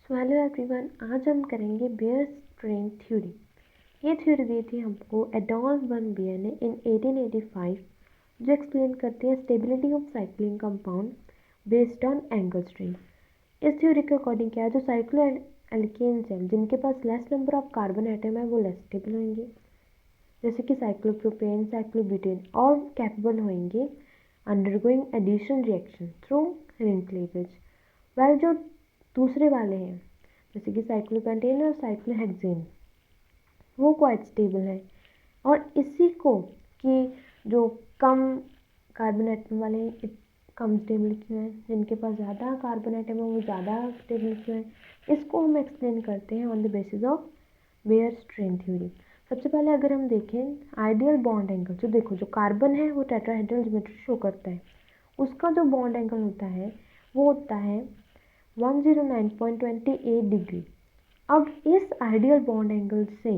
So hello everyone, आज हम करेंगे बेयर स्ट्रेन थ्योरी। ये थ्योरी दी थी हमको एडोल्फ वन बेयर ने इन 1885, जो एक्सप्लेन करती है stability of cycling compound based on angle strain. इस थ्योरी के अकॉर्डिंग क्या है, जो साइक्लो एल्केन्स हैं जिनके पास less number of carbon atom है वो लेस स्टेबल होंगे, जैसे कि साइक्लोप्रोपेन, साइक्लोब्यूटेन, और कैपेबल होंगे undergoing addition reaction through ring cleavage. Well जो दूसरे वाले हैं जैसे कि साइक्लोपेंटेन और साइक्लोहेक्सेन, वो क्वाइट स्टेबल है। और इसी को कि जो कम कार्बन एटम वाले हैं कम स्टेबल क्यों हैं, जिनके पास ज़्यादा कार्बन एटम है वो ज़्यादा स्टेबल क्यों है, इसको हम एक्सप्लेन करते हैं on the basis of Baeyer strain theory. सबसे पहले अगर हम देखें आइडियल बॉन्ड एंगल, जो देखो जो कार्बन है वो टेट्राहेड्रल ज्योमेट्री शो करता है, उसका जो बॉन्ड एंगल होता है वो होता है 109.28 डिग्री। अब इस आइडियल बॉन्ड एंगल से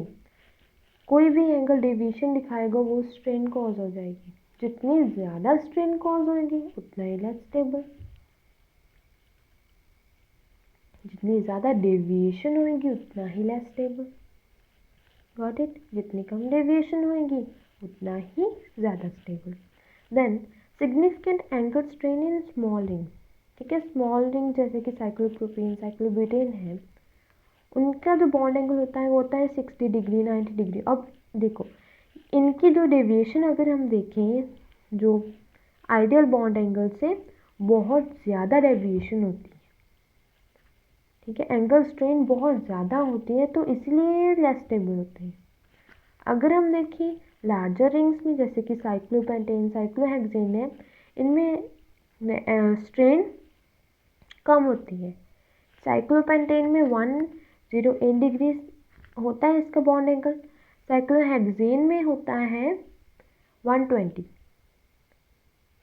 कोई भी एंगल डेविएशन दिखाएगा वो स्ट्रेन कॉज हो जाएगी। जितनी ज़्यादा स्ट्रेन कॉज होगी उतना ही लेस स्टेबल, जितनी ज़्यादा डेविएशन होगी उतना ही लेस स्टेबल। Got it? जितनी कम डेविएशन होगी उतना ही ज़्यादा stable. Then significant angle strain in small ring, ठीक है, स्मॉल रिंग जैसे कि साइक्लोप्रोपेन, साइक्लोब्यूटेन है, उनका जो बॉन्ड एंगल होता है वो होता है 60 डिग्री, 90 डिग्री। अब देखो इनकी जो डेविएशन अगर हम देखें जो आइडियल बॉन्ड एंगल से बहुत ज़्यादा डेविएशन होती है, ठीक है, एंगल स्ट्रेन बहुत ज़्यादा होती है तो इसलिए लेस स्टेबल होते हैं। अगर हम देखें लार्जर रिंग्स में जैसे कि साइक्लोपेंटेन, साइक्लोहेक्सेन है, इनमें स्ट्रेन कम होती है। साइक्लोपेंटेन में 108 डिग्री होता है इसका बॉन्ड एंगल, साइक्लोहेक्सेन में होता है 120,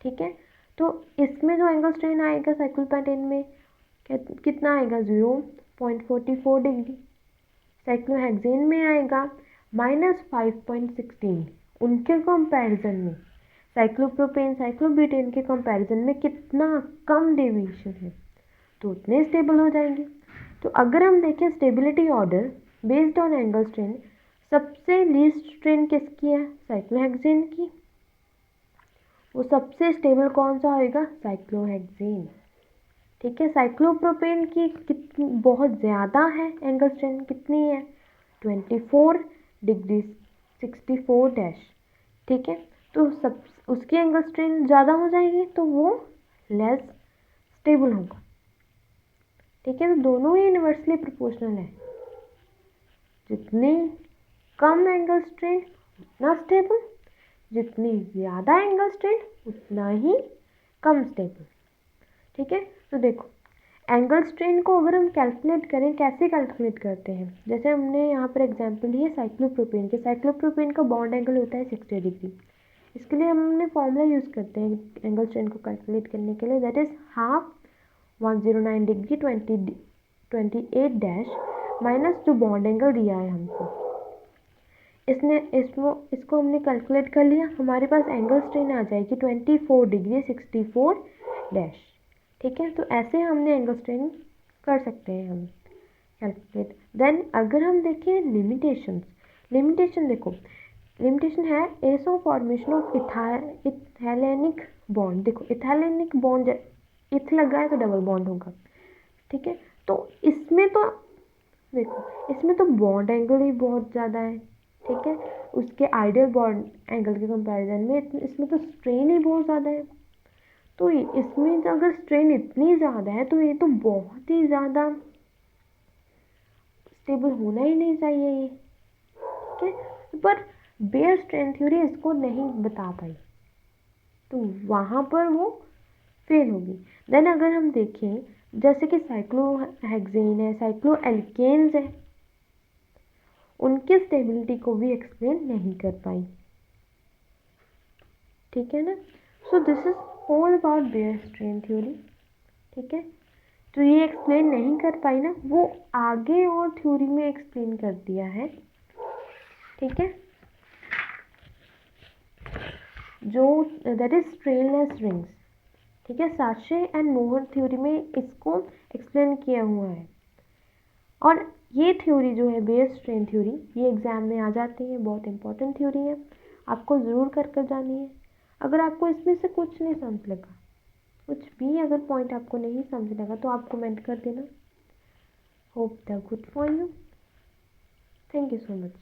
ठीक है। तो इसमें जो एंगल स्ट्रेन आएगा साइक्लोपेंटेन में कितना आएगा, 0.44 डिग्री। साइक्लोहेक्सेन में आएगा -5.16। उनके कंपैरिजन में साइक्लोप्रोपेन, साइक्लोब्यूटेन के कंपैरिजन में कितना कम डेविएशन है तो उतने स्टेबल हो जाएंगे। तो अगर हम देखें stability order based on angle strain, सबसे लीस्ट स्ट्रेन किसकी है, साइक्लोहेक्सेन की। वो सबसे स्टेबल कौन सा होएगा, साइक्लोहेक्सेन, ठीक है। साइक्लोप्रोपेन की कितनी बहुत ज़्यादा है एंगल स्ट्रेन, कितनी है 24 डिग्री 64 डैश, ठीक है। तो सब उसकी एंगल स्ट्रेन ज़्यादा हो जाएगी तो वो लेस स्टेबल होगा, ठीक है। तो दोनों ही इनवर्सली प्रोपोर्शनल है, जितनी कम एंगल स्ट्रेन उतना स्टेबल, जितनी ज़्यादा एंगल स्ट्रेन उतना ही कम स्टेबल, ठीक है। तो देखो एंगल स्ट्रेन को अगर हम कैलकुलेट करें, कैसे कैलकुलेट करते हैं, जैसे हमने यहाँ पर एग्जांपल लिए साइक्लोप्रोपेन के। साइक्लोप्रोपेन का बॉन्ड एंगल होता है 60 डिग्री। इसके लिए हमने फॉर्मूला यूज़ करते हैं एंगल स्ट्रेन को कैलकुलेट करने के लिए, that is half 109 degree 28 dash minus जो बॉन्ड एंगल दिया है हमको, इसको हमने कैलकुलेट कर लिया, हमारे पास एंगल स्ट्रेन आ जाएगी 24 डिग्री 64 डैश, ठीक है। तो ऐसे हमने एंगल स्ट्रेन कर सकते हैं हम कैलकुलेट। देन अगर हम देखें लिमिटेशन देखो लिमिटेशन है एसो फॉर्मेशन ऑफ इथैलेनिक बॉन्ड। देखो इथैलेनिक बॉन्ड इथ लगा है तो डबल बॉन्ड होगा, ठीक है। तो इसमें तो देखो इसमें तो बॉन्ड एंगल ही बहुत ज़्यादा है, ठीक है, उसके आइडियल बॉन्ड एंगल के कंपैरिजन में इसमें तो स्ट्रेन ही बहुत ज़्यादा है। तो इसमें अगर स्ट्रेन इतनी ज़्यादा है तो ये तो बहुत ही ज़्यादा स्टेबल होना ही नहीं चाहिए ये, ठीक है। पर बेयर स्ट्रेन थ्योरी इसको नहीं बता पाई तो वहाँ पर वो फेल होगी। देन अगर हम देखें जैसे कि साइक्लोहेक्सेन है, साइक्लोएल्केन्स है, उनकी स्टेबिलिटी को भी एक्सप्लेन नहीं कर पाई, ठीक है ना। So this is all about Baeyer strain theory, ठीक है। तो ये एक्सप्लेन नहीं कर पाई ना, वो आगे और थ्योरी में एक्सप्लेन कर दिया है, ठीक है, जो दैट इज स्ट्रेनलेस रिंग्स, ठीक है। साशे एंड मोहर थ्योरी में इसको एक्सप्लेन किया हुआ है। और ये थ्योरी जो है बेयर स्ट्रेन थ्योरी, ये एग्ज़ाम में आ जाती है, बहुत इंपॉर्टेंट थ्योरी है, आपको ज़रूर कर जानी है। अगर आपको इसमें से कुछ नहीं समझ लगा, कुछ भी अगर पॉइंट आपको नहीं समझ लगा तो आप कमेंट कर देना। Hope the good for you. Thank you so much.